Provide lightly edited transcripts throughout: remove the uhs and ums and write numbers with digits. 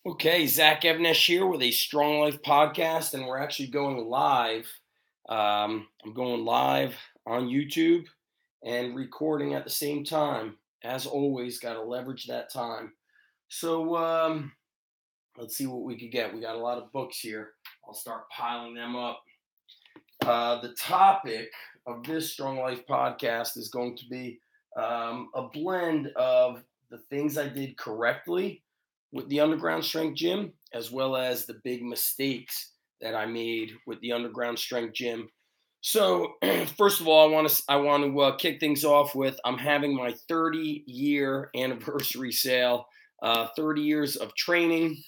Okay, Zach Evnesh here with a Strong Life podcast, and we're actually going live. I'm going live on YouTube and recording at the same time. As always, got to leverage that time. So let's see what we could get. We got a lot of books here. I'll start piling them up. The topic of this Strong Life podcast is going to be a blend of the things I did correctly with the Underground Strength Gym, as well as the big mistakes that I made with the Underground Strength Gym. So, first of all, I want to kick things off with I'm having my 30-year anniversary sale. 30 years of training.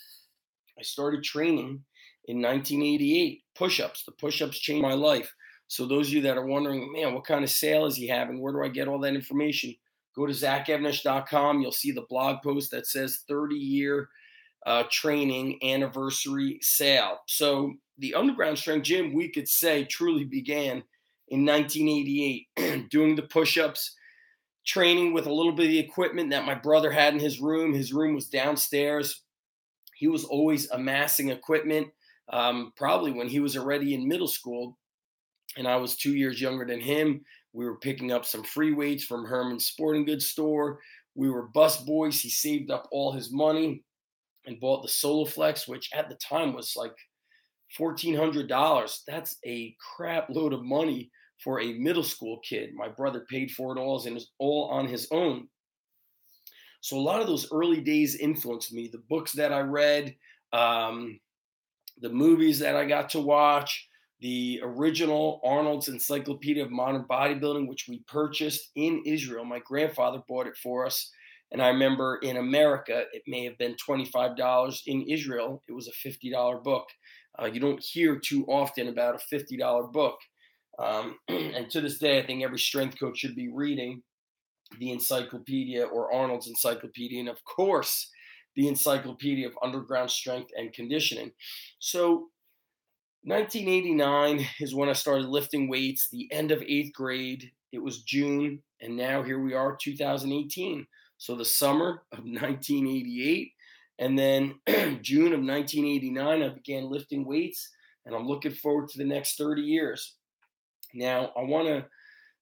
I started training in 1988. Push-ups. The push-ups changed my life. So those of you that are wondering, man, what kind of sale is he having? Where do I get all that information? Go to zachevnesh.com. You'll see the blog post that says 30-year training anniversary sale. So the Underground Strength Gym, we could say, truly began in 1988, doing the push-ups, training with a little bit of the equipment that my brother had in his room. His room was downstairs. He was always amassing equipment, probably when he was already in middle school, and I was 2 years younger than him. We were picking up some free weights from Herman's Sporting Goods store. We were bus boys. He saved up all his money and bought the Soloflex, which at the time was like $1,400. That's a crap load of money for a middle school kid. My brother paid for it all on his own. So a lot of those early days influenced me. The books that I read, the movies that I got to watch, the original Arnold's Encyclopedia of Modern Bodybuilding, which we purchased in Israel. My grandfather bought it for us. And I remember in America, it may have been $25. In Israel, it was a $50 book. You don't hear too often about a $50 book. And to this day, I think every strength coach should be reading the encyclopedia or Arnold's Encyclopedia. And of course, the Encyclopedia of Underground Strength and Conditioning. So 1989 is when I started lifting weights, the end of 8th grade. It was June, and now here we are, 2018. So the summer of 1988, and then June of 1989, I began lifting weights, and I'm looking forward to the next 30 years. Now, I want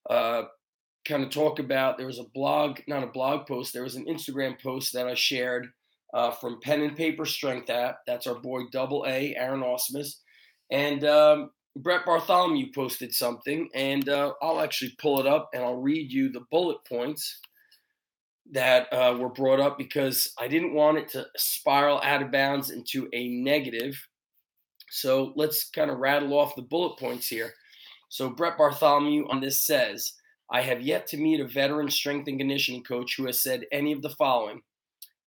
to kind of talk about, there was a blog, not a blog post, there was an Instagram post that I shared from Pen and Paper Strength app. That's our boy Double A, Aaron Osmus. And Brett Bartholomew posted something, and I'll actually pull it up and I'll read you the bullet points that were brought up because I didn't want it to spiral out of bounds into a negative. So let's kind of rattle off the bullet points here. So Brett Bartholomew on this says, I have yet to meet a veteran strength and conditioning coach who has said any of the following.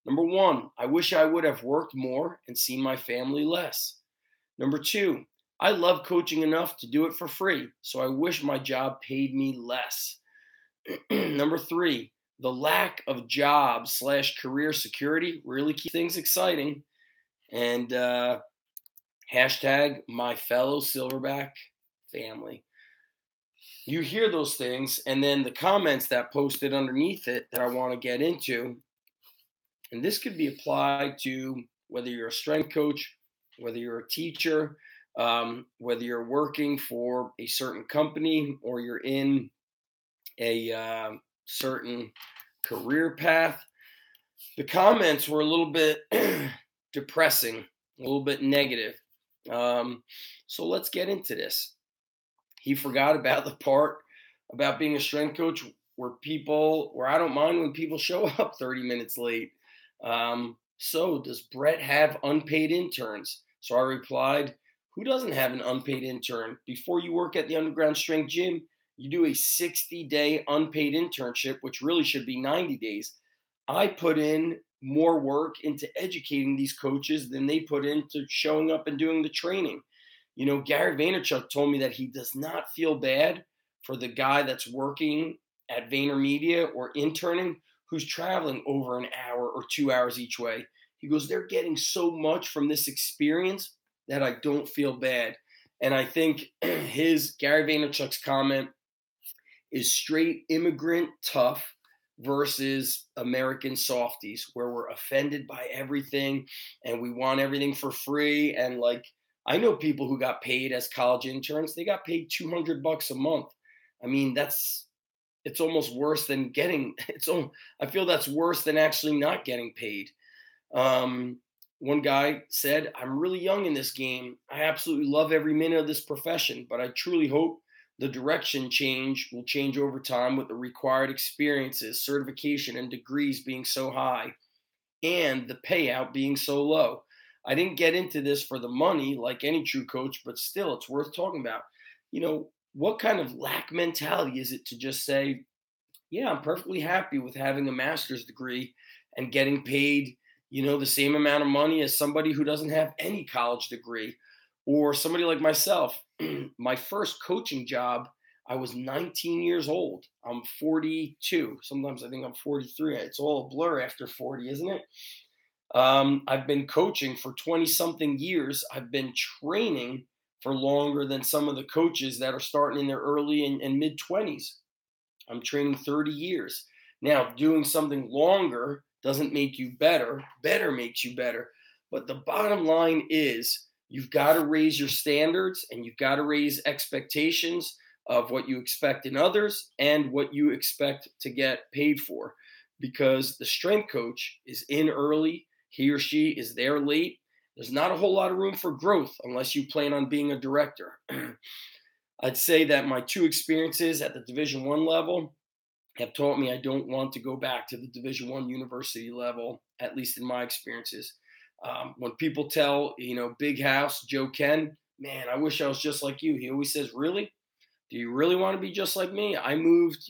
Number one, I wish I would have worked more and seen my family less. Number two, I love coaching enough to do it for free, so I wish my job paid me less. Number three, the lack of job/career security really keeps things exciting. And hashtag my fellow Silverback family. You hear those things, and then the comments that posted underneath it that I want to get into, and this could be applied to whether you're a strength coach, whether you're a teacher, whether you're working for a certain company or you're in a certain career path. The comments were a little bit depressing, a little bit negative. So let's get into this. He forgot about the part about being a strength coach where I don't mind when people show up 30 minutes late. So does Brett have unpaid interns? So I replied, who doesn't have an unpaid intern? Before you work at the Underground Strength Gym, you do a 60-day unpaid internship, which really should be 90 days. I put in more work into educating these coaches than they put into showing up and doing the training. You know, Gary Vaynerchuk told me that he does not feel bad for the guy that's working at VaynerMedia or interning who's traveling over an hour or 2 hours each way. He goes, they're getting so much from this experience that I don't feel bad. And I think Gary Vaynerchuk's comment is straight immigrant tough. versus American softies, where we're offended by everything and we want everything for free. And like, I know people who got paid as college interns, they got paid $200 a month. I mean, it's almost worse than getting, I feel that's worse than actually not getting paid. Um, One guy said, I'm really young in this game. I absolutely love every minute of this profession, but I truly hope the direction will change over time with the required experiences, certification, and degrees being so high and the payout being so low. I didn't get into this for the money like any true coach, but still, it's worth talking about. What kind of lack mentality is it to just say, yeah, I'm perfectly happy with having a master's degree and getting paid, the same amount of money as somebody who doesn't have any college degree, or somebody like myself. My first coaching job, I was 19 years old. I'm 42. Sometimes I think I'm 43. It's all a blur after 40, isn't it? I've been coaching for 20 something years. I've been training for longer than some of the coaches that are starting in their early and mid 20s. I'm training 30 years. Now, doing something longer doesn't make you better. Better makes you better. But the bottom line is you've got to raise your standards and you've got to raise expectations of what you expect in others and what you expect to get paid for. Because the strength coach is in early, he or she is there late. There's not a whole lot of room for growth unless you plan on being a director. I'd say that my two experiences at the Division I level have taught me I don't want to go back to the Division I university level, at least in my experiences. When people tell, Big House, Joe Ken, man, I wish I was just like you. He always says, really? Do you really want to be just like me? I moved,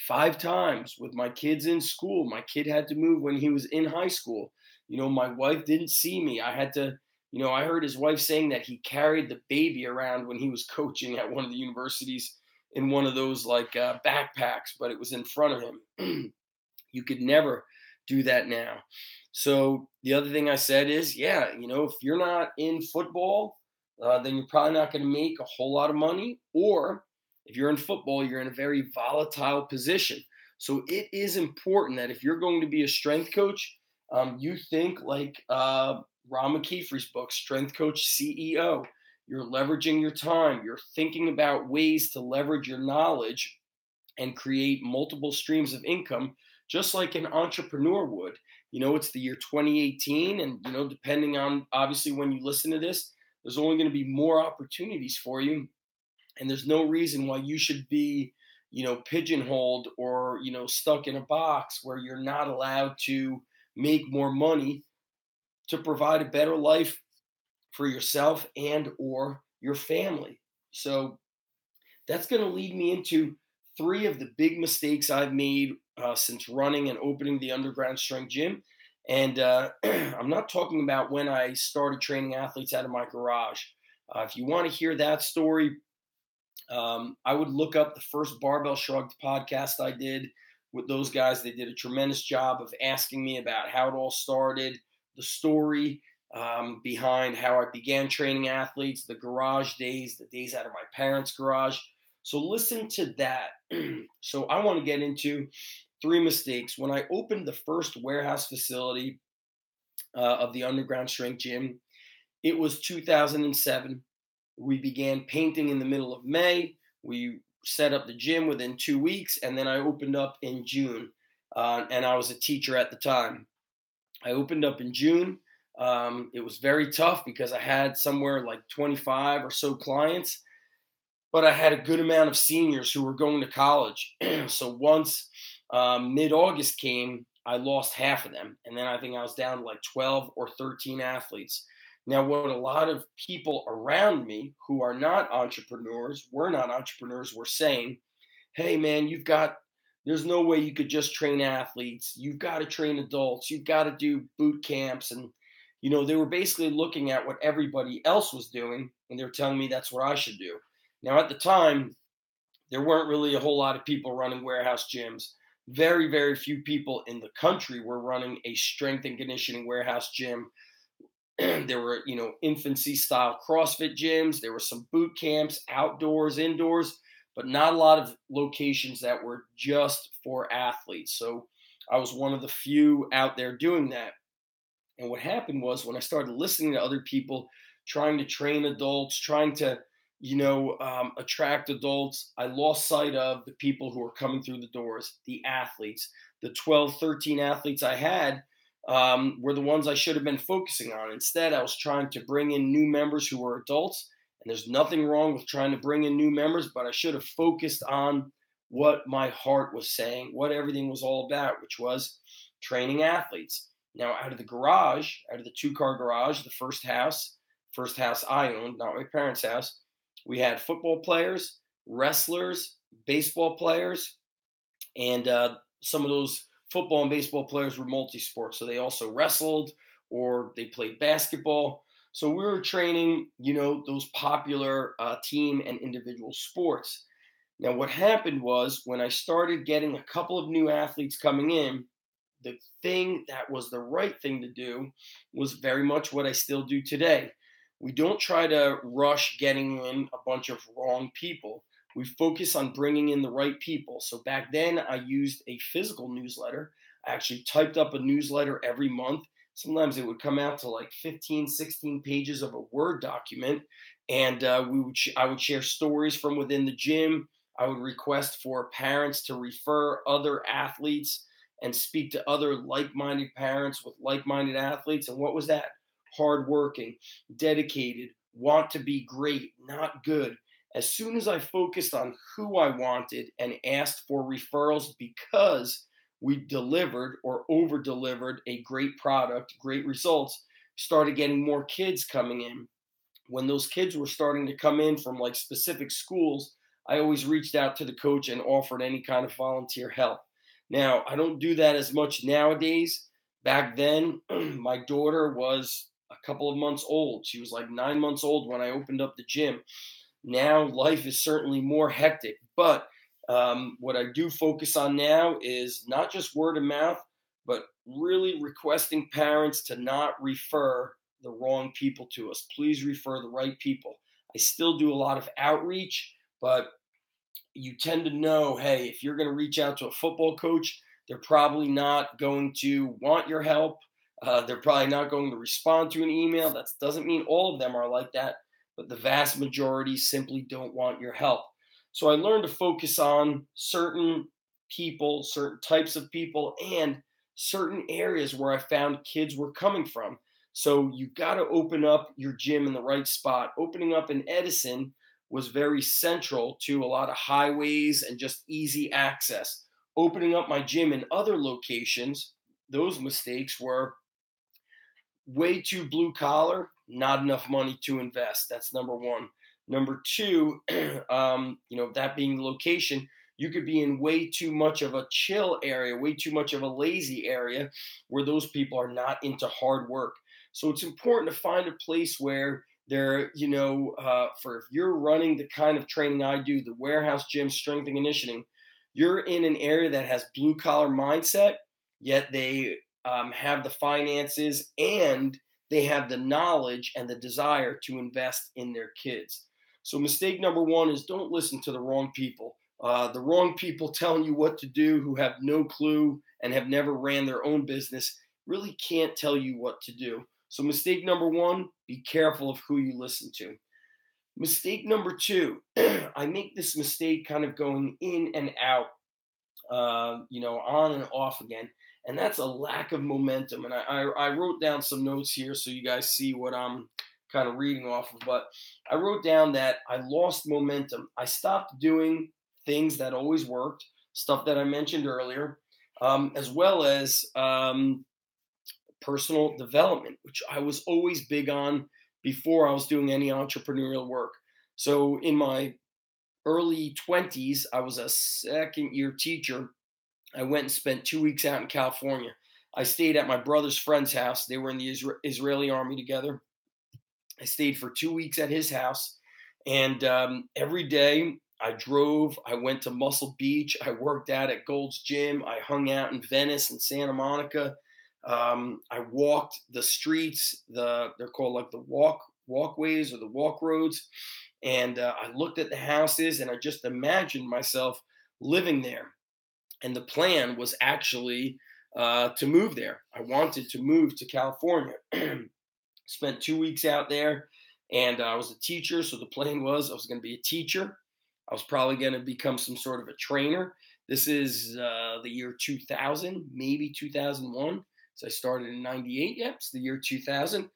5 times with my kids in school. My kid had to move when he was in high school. My wife didn't see me. I had to, I heard his wife saying that he carried the baby around when he was coaching at one of the universities in one of those backpacks, but it was in front of him. You could never do that now. So the other thing I said is, yeah, if you're not in football, then you're probably not going to make a whole lot of money. Or if you're in football, you're in a very volatile position. So it is important that if you're going to be a strength coach, you think like Ron McKeefer's book, Strength Coach CEO. You're leveraging your time. You're thinking about ways to leverage your knowledge and create multiple streams of income, just like an entrepreneur would. It's the year 2018, and, depending on obviously when you listen to this, there's only going to be more opportunities for you. And there's no reason why you should be, pigeonholed or, stuck in a box where you're not allowed to make more money to provide a better life for yourself and or your family. So that's going to lead me into 3 of the big mistakes I've made since running and opening the Underground Strength Gym. And I'm not talking about when I started training athletes out of my garage. If you want to hear that story, I would look up the first Barbell Shrugged podcast I did with those guys. They did a tremendous job of asking me about how it all started, the story behind how I began training athletes, the garage days, the days out of my parents' garage. So listen to that. So I want to get into 3 mistakes. When I opened the first warehouse facility of the Underground Strength Gym, it was 2007. We began painting in the middle of May. We set up the gym within 2 weeks, and then I opened up in June. And I was a teacher at the time. I opened up in June. It was very tough because I had somewhere like 25 or so clients, but I had a good amount of seniors who were going to college. So once mid-August came, I lost half of them. And then I think I was down to like 12 or 13 athletes. Now, what a lot of people around me who are not entrepreneurs, were saying, hey, man, there's no way you could just train athletes. You've got to train adults. You've got to do boot camps. And, they were basically looking at what everybody else was doing, and they were telling me that's what I should do. Now, at the time, there weren't really a whole lot of people running warehouse gyms. Very, very few people in the country were running a strength and conditioning warehouse gym. There were, infancy style CrossFit gyms. There were some boot camps, outdoors, indoors, but not a lot of locations that were just for athletes. So I was one of the few out there doing that. And what happened was when I started listening to other people trying to train adults, trying to, attract adults, I lost sight of the people who were coming through the doors, the athletes. The 12, 13 athletes I had were the ones I should have been focusing on. Instead, I was trying to bring in new members who were adults. And there's nothing wrong with trying to bring in new members, but I should have focused on what my heart was saying, what everything was all about, which was training athletes. Now, out of the garage, out of the two-car garage, the first house I owned, not my parents' house, we had football players, wrestlers, baseball players, and some of those football and baseball players were multi-sport. So they also wrestled or they played basketball. So we were training, those popular team and individual sports. Now, what happened was when I started getting a couple of new athletes coming in, the thing that was the right thing to do was very much what I still do today. We don't try to rush getting in a bunch of wrong people. We focus on bringing in the right people. So back then, I used a physical newsletter. I actually typed up a newsletter every month. Sometimes it would come out to like 15, 16 pages of a Word document. And I would share stories from within the gym. I would request for parents to refer other athletes and speak to other like-minded parents with like-minded athletes. And what was that? Hardworking, dedicated, want to be great, not good. As soon as I focused on who I wanted and asked for referrals because we delivered or over delivered a great product, great results, started getting more kids coming in. When those kids were starting to come in from like specific schools, I always reached out to the coach and offered any kind of volunteer help. Now, I don't do that as much nowadays. Back then, my daughter was a couple of months old. She was like 9 months old when I opened up the gym. Now, life is certainly more hectic, but what I do focus on now is not just word of mouth, but really requesting parents to not refer the wrong people to us. Please refer the right people. I still do a lot of outreach, but you tend to know, hey, if you're going to reach out to a football coach, they're probably not going to want your help. They're probably not going to respond to an email. That doesn't mean all of them are like that, but the vast majority simply don't want your help. So I learned to focus on certain people, certain types of people, and certain areas where I found kids were coming from. So you got to open up your gym in the right spot. Opening up in Edison was very central to a lot of highways and just easy access. Opening up my gym in other locations, those mistakes were way too blue collar, not enough money to invest. That's number one. Number two, that being the location, you could be in way too much of a chill area, way too much of a lazy area where those people are not into hard work. So it's important to find a place where for if you're running the kind of training I do, the warehouse gym, strength and conditioning, you're in an area that has blue collar mindset, yet they have the finances and they have the knowledge and the desire to invest in their kids. So mistake number one is don't listen to the wrong people. The wrong people telling you what to do who have no clue and have never ran their own business really can't tell you what to do. So mistake number one, be careful of who you listen to. Mistake number two, I make this mistake kind of going in and out, on and off again. And that's a lack of momentum. And I wrote down some notes here so you guys see what I'm kind of reading off of. But I wrote down that I lost momentum. I stopped doing things that always worked, stuff that I mentioned earlier, as well as personal development, which I was always big on before I was doing any entrepreneurial work. So in my early 20s, I was a second year teacher. I went and spent 2 weeks out in California. I stayed at my brother's friend's house. They were in the Israeli army together. I stayed for 2 weeks at his house. And every day I drove, I went to Muscle Beach. I worked out at Gold's Gym. I hung out in Venice and Santa Monica. I walked the streets, they're called like the walkways or the walk roads. And I looked at the houses and I just imagined myself living there. And the plan was actually to move there. I wanted to move to California. Spent 2 weeks out there, and I was a teacher. So the plan was I was going to be a teacher. I was probably going to become some sort of a trainer. This is the year 2000, maybe 2001. So I started in 98. Yep, it's the year 2000.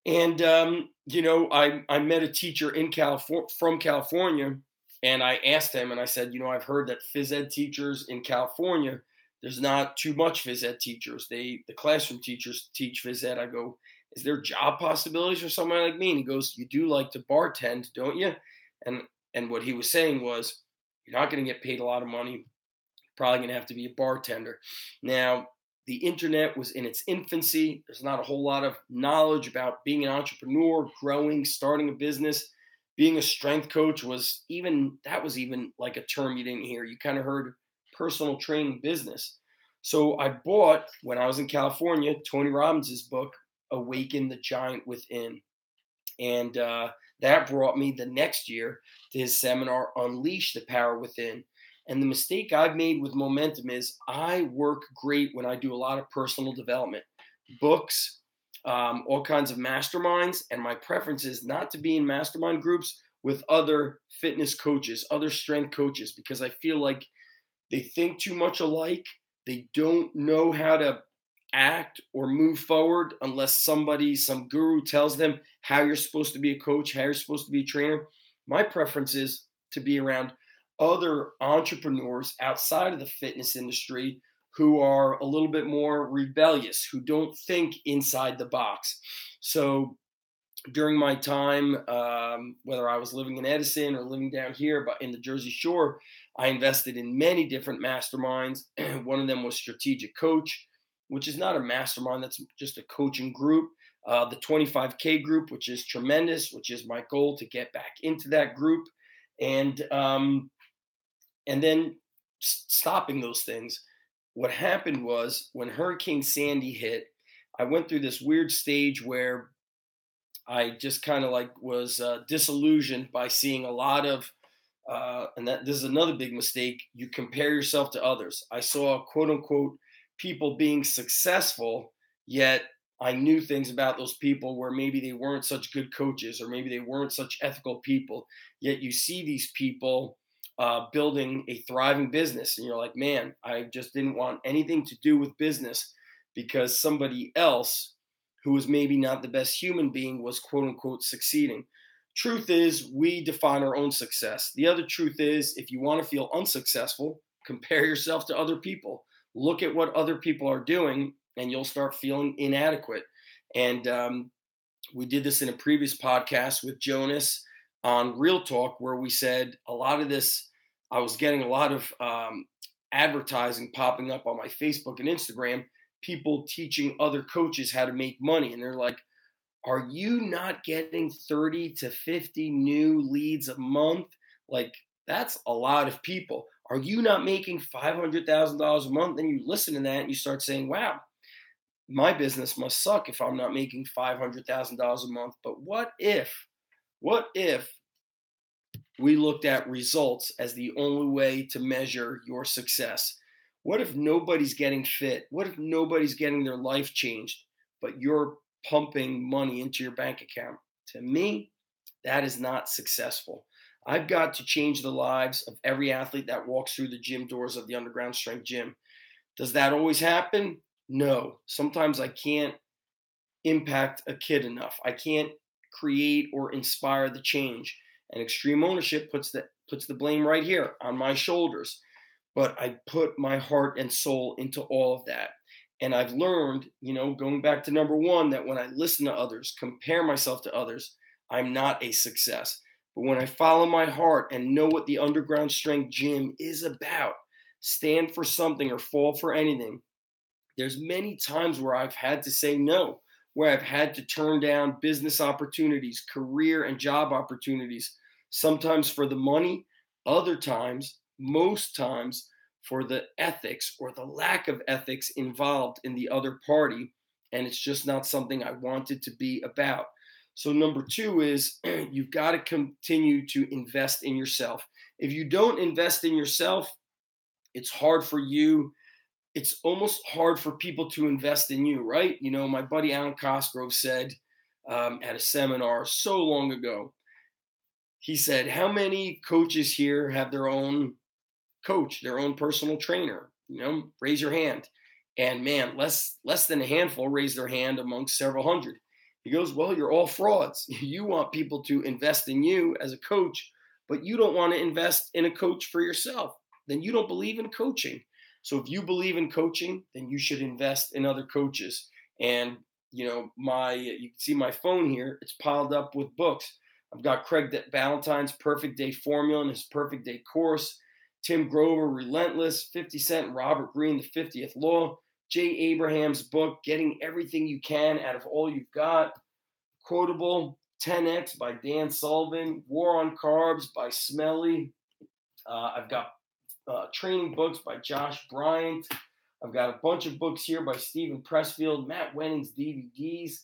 And I met a teacher in California from California, and I asked him, and I said, I've heard that phys ed teachers in California, there's not too much phys ed teachers. The classroom teachers teach phys ed. I go, is there job possibilities for somebody like me? And he goes, you do like to bartend, don't you? And and what he was saying was, you're not going to get paid a lot of money. Probably going to have to be a bartender. Now, the internet was in its infancy. There's not a whole lot of knowledge about being an entrepreneur, growing, starting a business. Being a strength coach was even like a term you didn't hear. You kind of heard personal training business. So I bought, when I was in California, Tony Robbins' book, Awaken the Giant Within. And that brought me the next year to his seminar, Unleash the Power Within. And the mistake I've made with momentum is I work great when I do a lot of personal development, books, all kinds of masterminds. And my preference is not to be in mastermind groups with other fitness coaches, other strength coaches, because I feel like they think too much alike. They don't know how to act or move forward unless some guru tells them how you're supposed to be a coach, how you're supposed to be a trainer. My preference is to be around other entrepreneurs outside of the fitness industry who are a little bit more rebellious, who don't think inside the box. So during my time, whether I was living in Edison or living down here, but in the Jersey Shore, I invested in many different masterminds. One of them was Strategic Coach, which is not a mastermind, that's just a coaching group. The 25K group, which is tremendous, which is my goal to get back into that group. And then stopping those things. What happened was when Hurricane Sandy hit, I went through this weird stage where I just kind of like was disillusioned by seeing a lot of, and that this is another big mistake. You compare yourself to others. I saw quote unquote people being successful, yet I knew things about those people where maybe they weren't such good coaches or maybe they weren't such ethical people. Yet you see these people building a thriving business, and you're like, man, I just didn't want anything to do with business because somebody else who was maybe not the best human being was quote unquote succeeding. Truth is, we define our own success. The other truth is, if you want to feel unsuccessful, compare yourself to other people. Look at what other people are doing, and you'll start feeling inadequate. And we did this in a previous podcast with Jonas on Real Talk, where we said a lot of this, I was getting a lot of advertising popping up on my Facebook and Instagram, people teaching other coaches how to make money. And they're like, are you not getting 30 to 50 new leads a month? Like, that's a lot of people. Are you not making $500,000 a month? Then you listen to that and you start saying, wow, my business must suck if I'm not making $500,000 a month. But what if we looked at results as the only way to measure your success? What if nobody's getting fit? What if nobody's getting their life changed, but you're pumping money into your bank account? To me, that is not successful. I've got to change the lives of every athlete that walks through the gym doors of the Underground Strength Gym. Does that always happen? No. Sometimes I can't impact a kid enough. I can't create or inspire the change. And Extreme Ownership puts the blame right here on my shoulders. But I put my heart and soul into all of that. And I've learned, going back to number one, that when I listen to others, compare myself to others, I'm not a success. But when I follow my heart and know what the Underground Strength Gym is about, stand for something or fall for anything, there's many times where I've had to say no, where I've had to turn down business opportunities, career and job opportunities, sometimes for the money, other times, most times, for the ethics or the lack of ethics involved in the other party. And it's just not something I wanted to be about. So number two is you've got to continue to invest in yourself. If you don't invest in yourself, it's hard for you. It's almost hard for people to invest in you, right? You know, my buddy Alan Cosgrove said at a seminar so long ago, he said, how many coaches here have their own coach, their own personal trainer? You know, raise your hand. And man, less than a handful raise their hand amongst several hundred. He goes, well, you're all frauds. You want people to invest in you as a coach, but you don't want to invest in a coach for yourself. Then you don't believe in coaching. So if you believe in coaching, then you should invest in other coaches. And you know, you can see my phone here. It's piled up with books. I've got Craig Ballantyne's Perfect Day Formula and his Perfect Day course. Tim Grover, Relentless, 50 Cent, and Robert Greene, The 50th Law. Jay Abraham's book, Getting Everything You Can Out of All You've Got. Quotable, 10X by Dan Sullivan. War on Carbs by Smelly. I've got training books by Josh Bryant. I've got a bunch of books here by Stephen Pressfield, Matt Wenning's DVDs,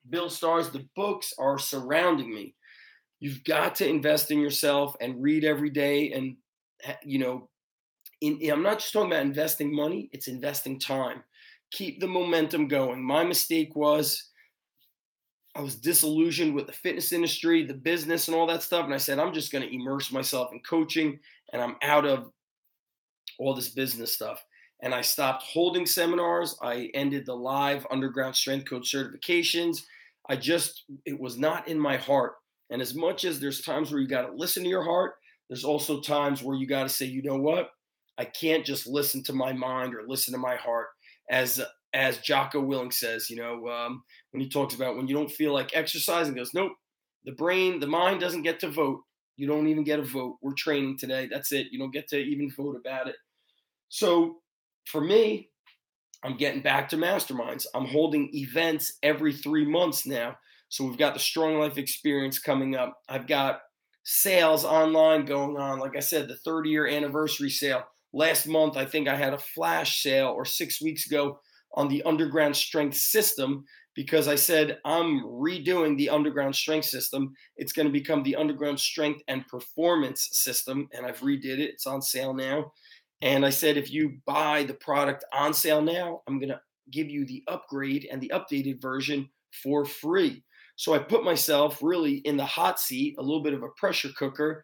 Bill Starr's. The books are surrounding me. You've got to invest in yourself and read every day. And, you know, I'm not just talking about investing money, it's investing time. Keep the momentum going. My mistake was I was disillusioned with the fitness industry, the business, and all that stuff. And I said, I'm just going to immerse myself in coaching, and I'm out of all this business stuff. And I stopped holding seminars. I ended the live underground strength coach certifications. It was not in my heart. And as much as there's times where you got to listen to your heart, there's also times where you got to say, you know what? I can't just listen to my mind or listen to my heart. As Jocko Willink says, you know, when he talks about when you don't feel like exercising, he goes, nope, the mind doesn't get to vote. You don't even get a vote. We're training today. That's it. You don't get to even vote about it. So for me, I'm getting back to masterminds. I'm holding events every 3 months now. So we've got the Strong Life Experience coming up. I've got sales online going on. Like I said, the 30-year anniversary sale. Last month, I think I had a flash sale, or 6 weeks ago, on the Underground Strength System, because I said I'm redoing the Underground Strength System. It's going to become the Underground Strength and Performance System, and I've redid it. It's on sale now. And I said, if you buy the product on sale now, I'm going to give you the upgrade and the updated version for free. So I put myself really in the hot seat, a little bit of a pressure cooker.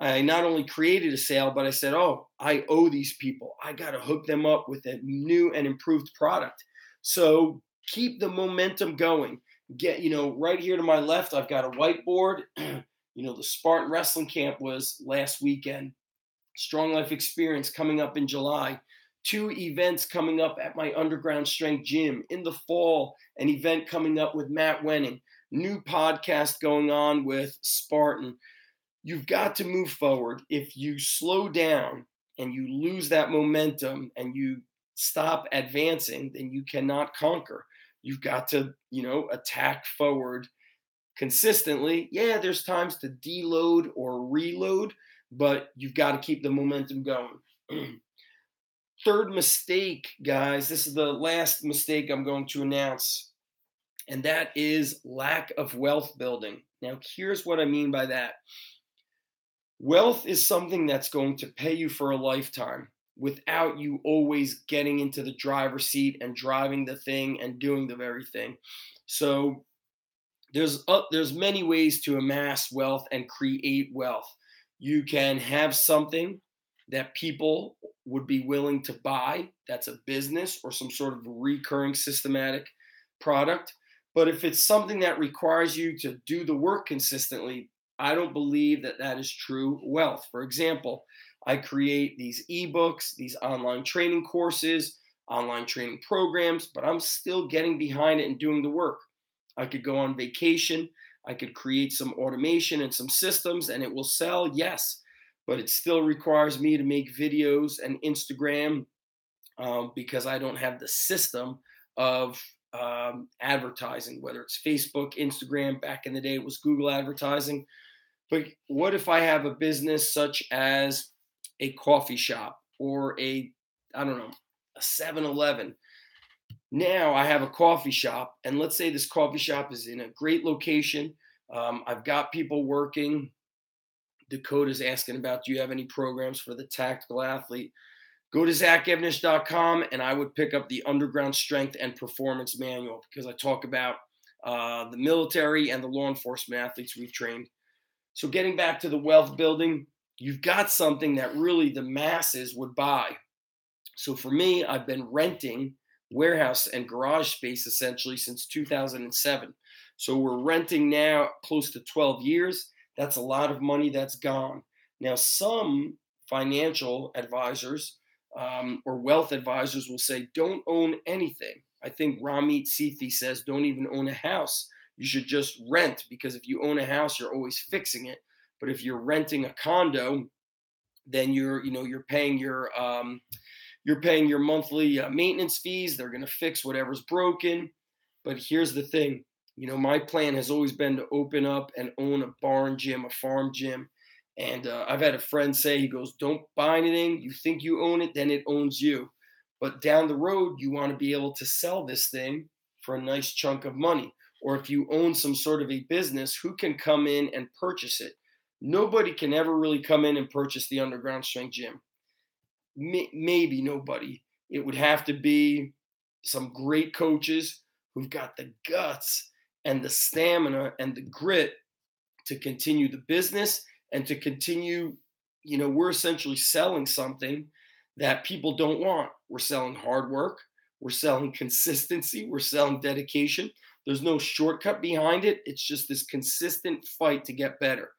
I not only created a sale, but I said, oh, I owe these people. I got to hook them up with a new and improved product. So keep the momentum going. Get, you know, right here to my left, I've got a whiteboard. You know, the Spartan Wrestling Camp was last weekend. Strong Life Experience coming up in July. 2 events coming up at my Underground Strength Gym. In the fall, an event coming up with Matt Wenning. New podcast going on with Spartan. You've got to move forward. If you slow down and you lose that momentum and you stop advancing, then you cannot conquer. You've got to, you know, attack forward consistently. Yeah, there's times to deload or reload, but you've got to keep the momentum going. Third mistake, guys, this is the last mistake I'm going to announce, and that is lack of wealth building. Now, here's what I mean by that. Wealth is something that's going to pay you for a lifetime without you always getting into the driver's seat and driving the thing and doing the very thing. So there's many ways to amass wealth and create wealth. You can have something that people would be willing to buy. That's a business or some sort of recurring systematic product. But if it's something that requires you to do the work consistently, I don't believe that that is true wealth. For example, I create these ebooks, these online training courses, online training programs, but I'm still getting behind it and doing the work. I could go on vacation. I could create some automation and some systems and it will sell, yes, but it still requires me to make videos and Instagram because I don't have the system of advertising, whether it's Facebook, Instagram. Back in the day, it was Google advertising. But what if I have a business such as a coffee shop or a 7-Eleven? Now I have a coffee shop, and let's say this coffee shop is in a great location. I've got people working. Dakota's asking about, do you have any programs for the tactical athlete? Go to zachevnish.com and I would pick up the Underground Strength and Performance Manual, because I talk about the military and the law enforcement athletes we've trained. So getting back to the wealth building, you've got something that really the masses would buy. So for me, I've been renting warehouse and garage space essentially since 2007. So we're renting now close to 12 years. That's a lot of money that's gone. Now, some financial advisors or wealth advisors will say, don't own anything. I think Ramit Sethi says, don't even own a house. You should just rent, because if you own a house, you're always fixing it. But if you're renting a condo, then you're paying your monthly maintenance fees. They're going to fix whatever's broken. But here's the thing. My plan has always been to open up and own a barn gym, a farm gym. And I've had a friend say, he goes, don't buy anything. You think you own it, then it owns you. But down the road, you want to be able to sell this thing for a nice chunk of money. Or if you own some sort of a business, who can come in and purchase it? Nobody can ever really come in and purchase the Underground Strength Gym. Maybe nobody. It would have to be some great coaches who've got the guts and the stamina and the grit to continue the business and to continue. We're essentially selling something that people don't want. We're selling hard work. We're selling consistency. We're selling dedication. There's no shortcut behind it. It's just this consistent fight to get better.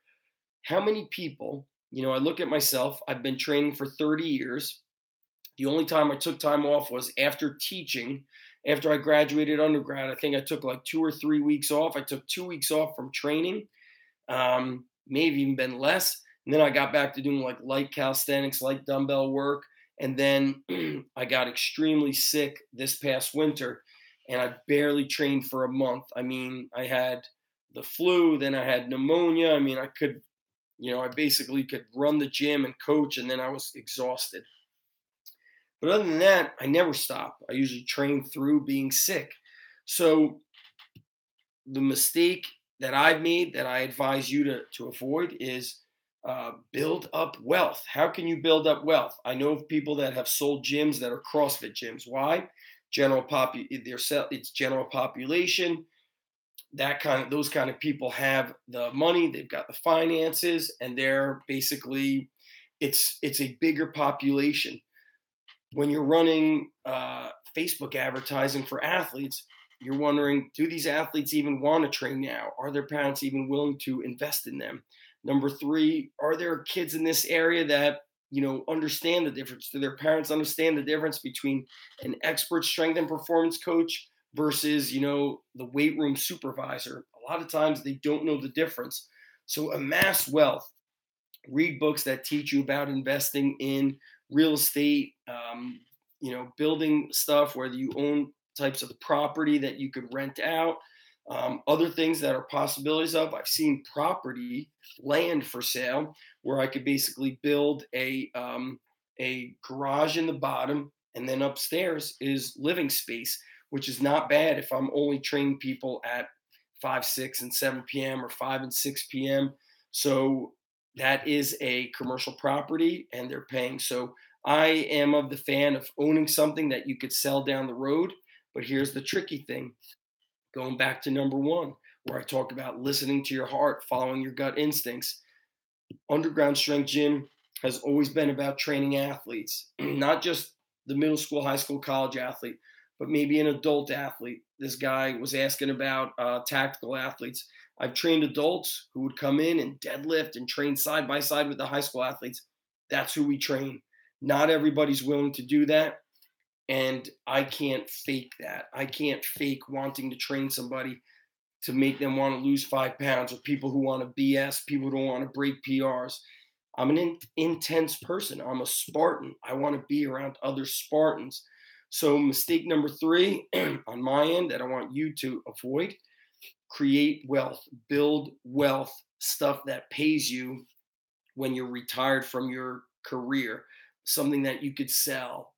How many people, I look at myself, I've been training for 30 years. The only time I took time off was after teaching. After I graduated undergrad, I think I took like 2 or 3 weeks off. I took 2 weeks off from training, maybe even been less. And then I got back to doing like light calisthenics, light dumbbell work. And then I got extremely sick this past winter, and I barely trained for a month. I mean, I had the flu, then I had pneumonia. I mean, I basically could run the gym and coach, and then I was exhausted. But other than that, I never stop. I usually train through being sick. So the mistake that I've made that I advise you to avoid is build up wealth. How can you build up wealth? I know of people that have sold gyms that are CrossFit gyms. Why? It's general population. Those kind of people have the money, they've got the finances, and they're basically it's a bigger population. When you're running Facebook advertising for athletes, you're wondering, do these athletes even want to train now? Are their parents even willing to invest in them? Number 3, are there kids in this area that, understand the difference? Do their parents understand the difference between an expert strength and performance coach versus, the weight room supervisor? A lot of times they don't know the difference. So amass wealth. Read books that teach you about investing in real estate, building stuff, whether you own types of property that you could rent out, other things that are possibilities of. I've seen land for sale where I could basically build a garage in the bottom, and then upstairs is living space, which is not bad if I'm only training people at 5, 6, and 7 p.m. or 5 and 6 p.m. So that is a commercial property, and they're paying. So I am of the fan of owning something that you could sell down the road. But here's the tricky thing. Going back to number 1, where I talk about listening to your heart, following your gut instincts. Underground Strength Gym has always been about training athletes, not just the middle school, high school, college athlete, but maybe an adult athlete. This guy was asking about tactical athletes. I've trained adults who would come in and deadlift and train side by side with the high school athletes. That's who we train. Not everybody's willing to do that. And I can't fake that. I can't fake wanting to train somebody to make them want to lose 5 pounds, or people who want to BS, people who don't want to break PRs. I'm an intense person. I'm a Spartan. I want to be around other Spartans. So mistake number 3 on my end that I want you to avoid: create wealth, build wealth, stuff that pays you when you're retired from your career, something that you could sell,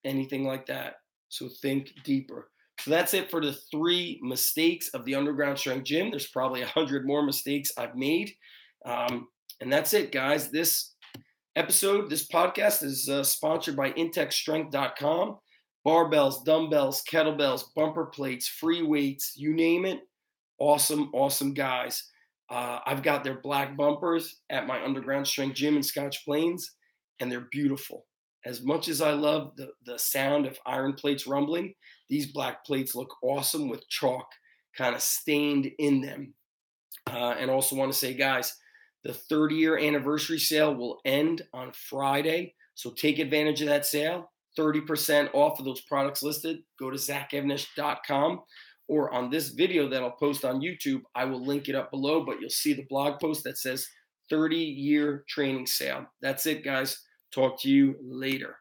anything like that. So think deeper. So that's it for the 3 mistakes of the underground strength gym. There's probably 100 more mistakes I've made. And that's it, guys. This podcast is sponsored by intechstrength.com. Barbells, dumbbells, kettlebells, bumper plates, free weights, you name it. Awesome, awesome guys. I've got their black bumpers at my underground strength gym in Scotch Plains, and they're beautiful. As much as I love the sound of iron plates rumbling, these black plates look awesome with chalk kind of stained in them. And also want to say, guys, the 30-year anniversary sale will end on Friday. So take advantage of that sale. 30% off of those products listed. Go to zachevnish.com, or on this video that I'll post on YouTube, I will link it up below, but you'll see the blog post that says 30-year training sale. That's it, guys. Talk to you later.